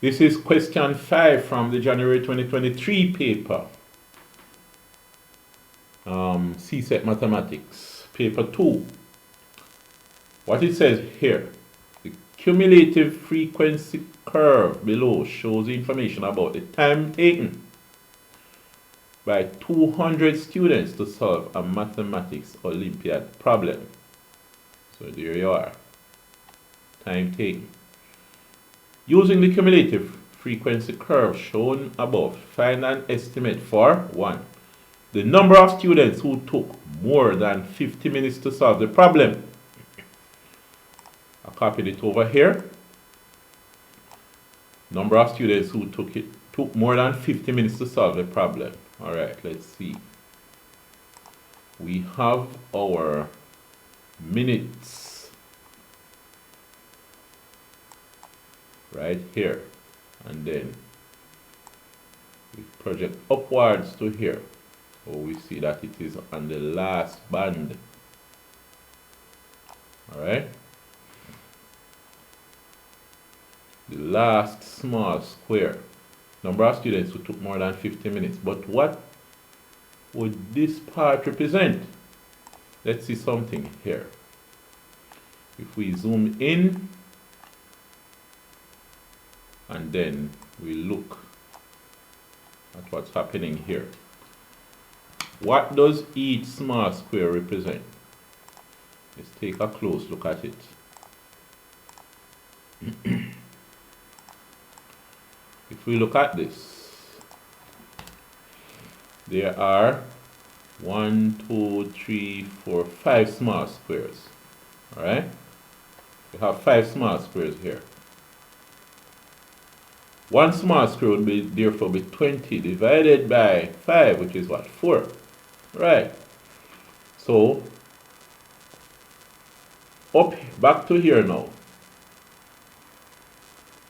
This is question 5 from the January 2023 paper. CSEC Mathematics, paper 2. What it says here, the cumulative frequency curve below shows information about the time taken by 200 students to solve a mathematics Olympiad problem. So there you are, time taken. Using the cumulative frequency curve shown above, find an estimate for 1. The number of students who took more than 50 minutes to solve the problem. I copied it over here. Number of students who took more than 50 minutes to solve the problem. All right, let's see. We have our minutes right here, and then we project upwards to here. So we see that it is on the last band. All right, the last small square. Number of students who took more than 50 minutes. But what would this part represent? Let's see something here. If we zoom in and then we look at what's happening here. What does each small square represent? Let's take a close look at it. If we look at this, there are 1, 2, 3, 4, 5 small squares. All right, we have 5 small squares here. One small square would be therefore be 20 divided by 5, which is what? 4. Right. So up back to here now.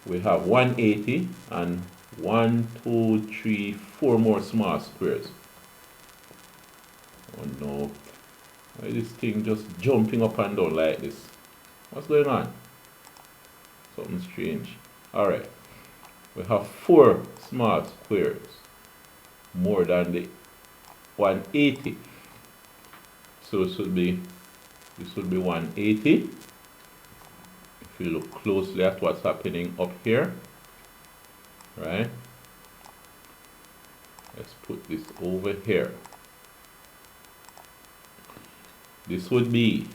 We have 180 and 1, 2, 3, 4 more small squares. Oh no. Why is this thing just jumping up and down like this? What's going on? Something strange. Alright. We have 4 small squares more than the 180. So this would be 180. If you look closely at what's happening up here, right? Let's put this over here. This would be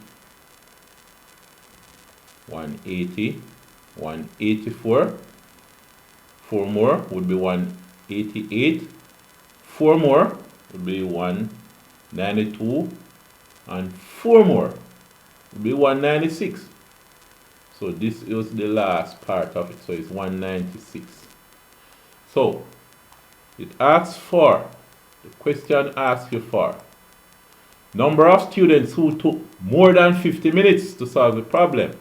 180, 184. 4 more would be 188. 4 more would be 192. And 4 more would be 196. So this is the last part of it. So it's 196. So it asks for, the question asks you for number of students who took more than 50 minutes to solve the problem.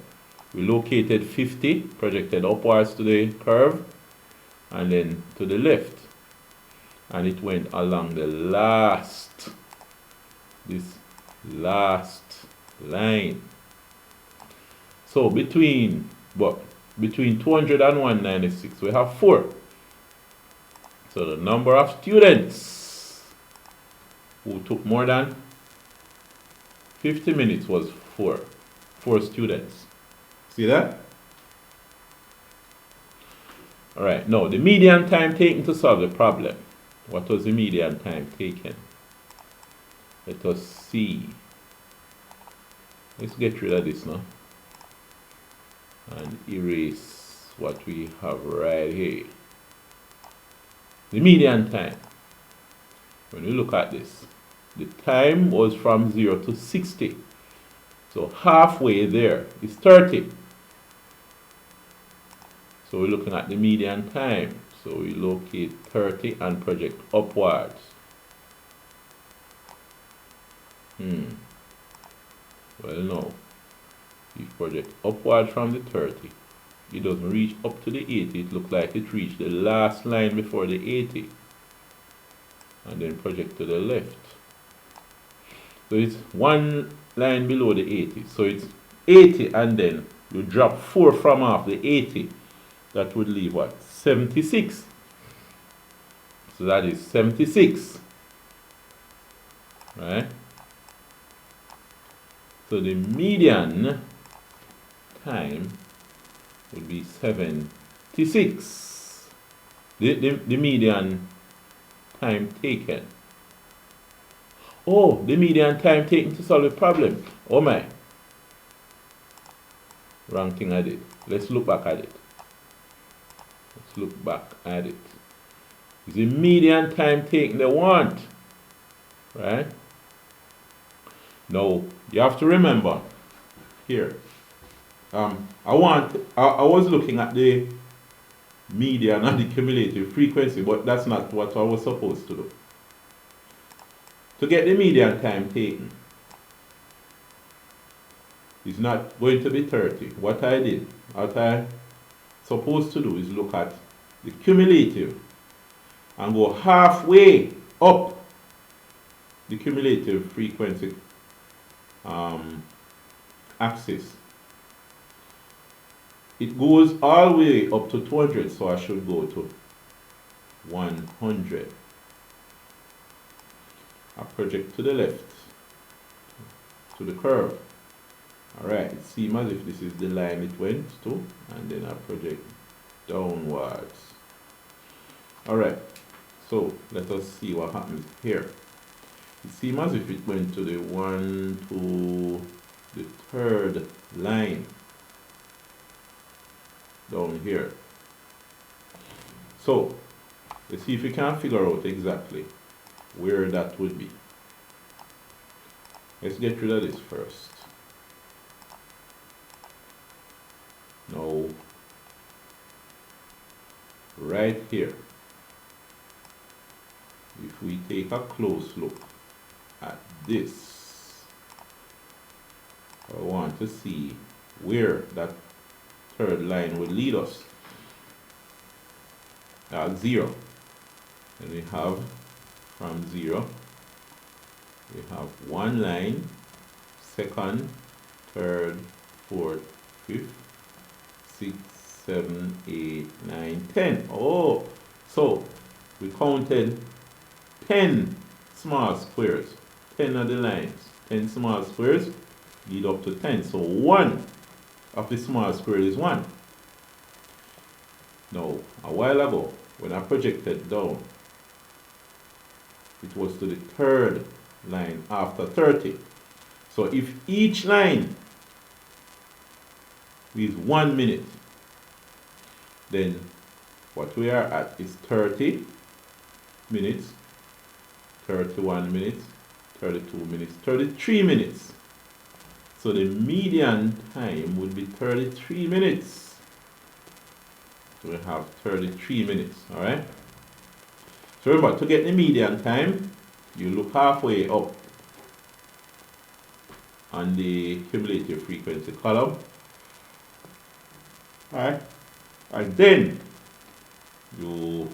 We located 50, projected upwards to the curve, and then to the left. And it went along the last, this last line. So between 200 and 196, we have 4. So the number of students who took more than 50 minutes was 4. 4 students. See that? Alright, now the median time taken to solve the problem. What was the median time taken? Let us see. Let's get rid of this now and erase what we have right here. The median time. When we look at this, the time was from 0 to 60. So halfway there is 30. So we're looking at the median time. So we locate 30 and project upwards. Well, no. You project upward from the 30. It doesn't reach up to the 80. It looks like it reached the last line before the 80. And then project to the left. So it's one line below the 80. So it's 80 and then you drop 4 from off the 80. that would leave what? 76. So that is 76. Right? So the median time would be 76. The median time taken. Oh, the median time taken to solve a problem. Oh my. Wrong thing I did. Let's look back at it. Let's look back at it. It's the median time taken they want. Right? Now, you have to remember here. I was looking at the median and the cumulative frequency, but that's not what I was supposed to do. To get the median time taken, it's not going to be 30. What I supposed to do is look at the cumulative and go halfway up the cumulative frequency axis. It goes all the way up to 200, so I should go to 100. I project to the left, to the curve. Alright, it seems as if this is the line it went to, and then I project downwards. Alright, so let us see what happens here. It seems as if it went to the third line down here. So let's see if we can figure out exactly where that would be. Let's get rid of this first. Now, right here, if we take a close look at this, I want to see where that third line would lead us. 0. And we have from 0, we have one line, second, third, fourth, fifth, 6, 7, 8, 9, 10. Oh, so we counted 10 small squares. 10 of the lines, 10 small squares lead up to 10. So one of the small squares is 1. Now, a while ago, when I projected down, it was to the third line after 30. So if each line is 1 minute, then what we are at is 30 minutes, 31 minutes, 32 minutes, 33 minutes. So the median time would be 33 minutes. So we have 33 minutes, all right? So remember, to get the median time, you look halfway up on the cumulative frequency column, all right? And then you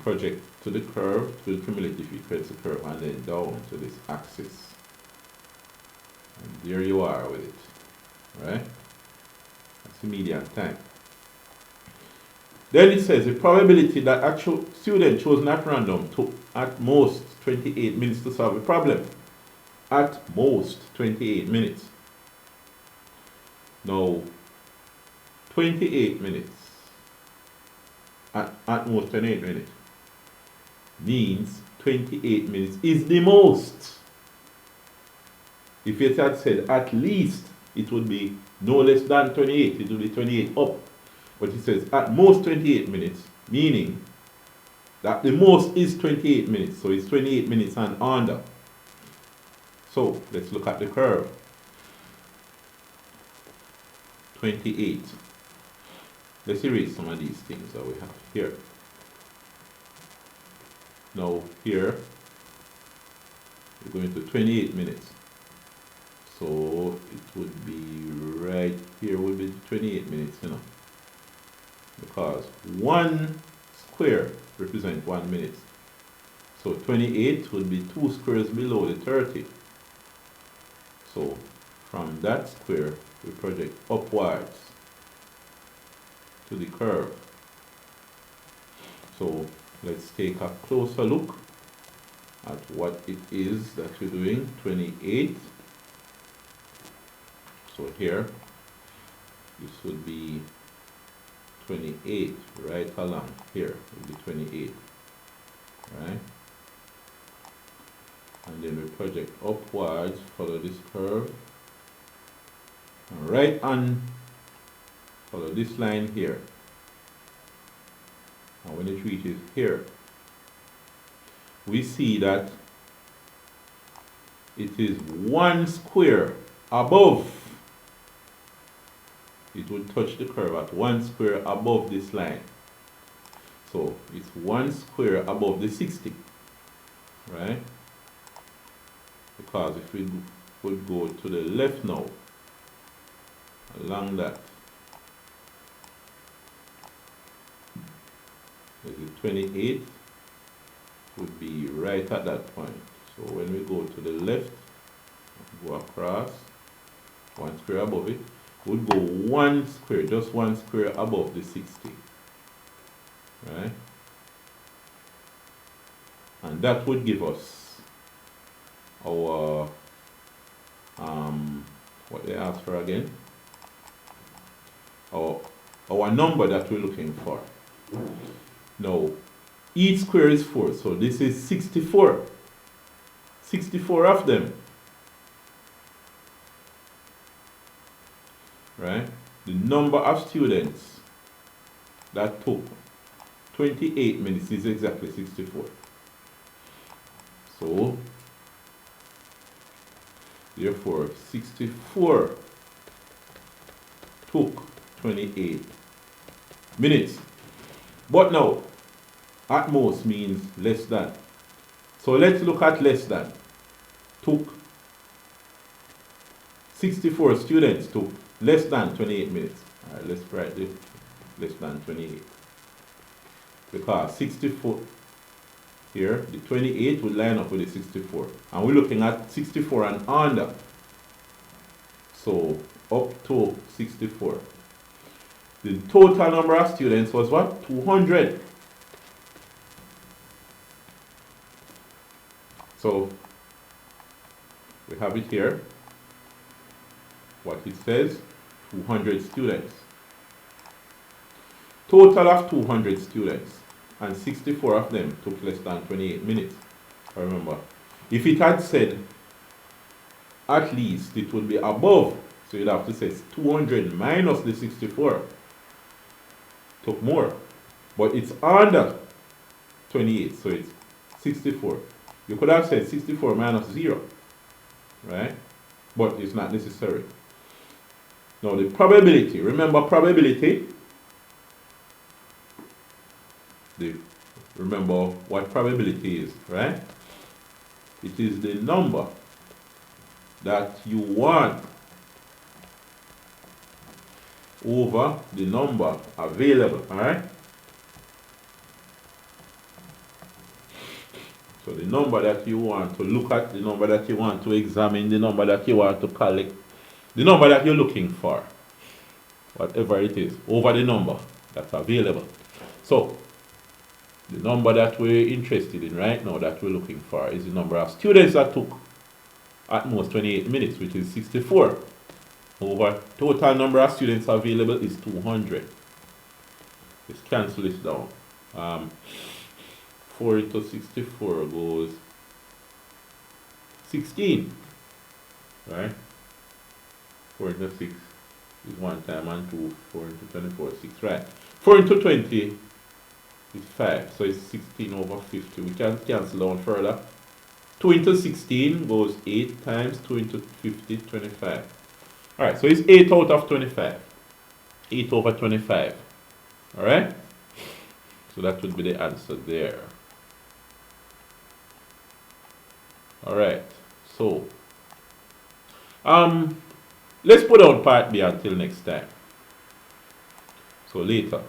project to the curve, to the cumulative frequency curve, and then down to this axis. And there you are with it, right? That's the median time. Then it says the probability that actual student chosen at random took at most 28 minutes to solve the problem. At most 28 minutes. Now, 28 minutes, at most 28 minutes, means 28 minutes is the most. If it had said at least, it would be no less than 28, it would be 28 up. But it says at most 28 minutes, meaning that the most is 28 minutes, so it's 28 minutes and under. So let's look at the curve. 28. Let's erase some of these things that we have here. Now here, we're going to 28 minutes. So it would be right here would be 28 minutes, you know. Because 1 square represents 1 minute. So 28 would be 2 squares below the 30. So from that square, we project upwards to the curve. So let's take a closer look at what it is that we're doing. 28. So here, this would be 28 right along here would be 28, right? And then we project upwards, follow this curve, and right on, follow this line here. And when it reaches here, we see that it is 1 square above. It will touch the curve at 1 square above this line. So it's 1 square above the 60, right? Because if we would go to the left now, along that, the 28 would be right at that point. So when we go to the left, go across, 1 square above it, would go 1 square, just 1 square above the 60, right? And that would give us our, what they asked for again, our number that we're looking for. Now, each square is 4, so this is 64. 64 of them. Right? The number of students that took 28 minutes is exactly 64. So, therefore, 64 took 28 minutes. But now, at most means less than. So let's look at less than. Took 64 students took less than 28 minutes. All right, let's write this less than 28. Because 64 here, the 28 would line up with the 64. And we're looking at 64 and under. So up to 64. The total number of students was what? 200. So we have it here. What it says, 200 students. Total of 200 students, and 64 of them took less than 28 minutes. I remember, if it had said at least, it would be above. So you'd have to say 200 minus the 64. Took more. But it's under 28, so it's 64. You could have said 64 minus 0, right? But it's not necessary. Now the probability, remember probability? Remember what probability is, right? It is the number that you want over the number available, alright? So the number that you want to look at, the number that you want to examine, the number that you want to collect, the number that you're looking for, whatever it is, over the number that's available. So the number that we're interested in right now, that we're looking for, is the number of students that took at most 28 minutes, which is 64. Over total number of students available is 200. Let's cancel this down. 4 into 64 goes 16. Right? 4 into 6 is 1 time, and 2. 4 into 24 is 6. Right. 4 into 20 is 5. So it's 16 over 50. We can cancel down further. 2 into 16 goes 8 times 2 into 50, 25. Alright, so it's 8 out of 25. 8 over 25. Alright? So that would be the answer there. Alright, so let's put out part B until next time. So later.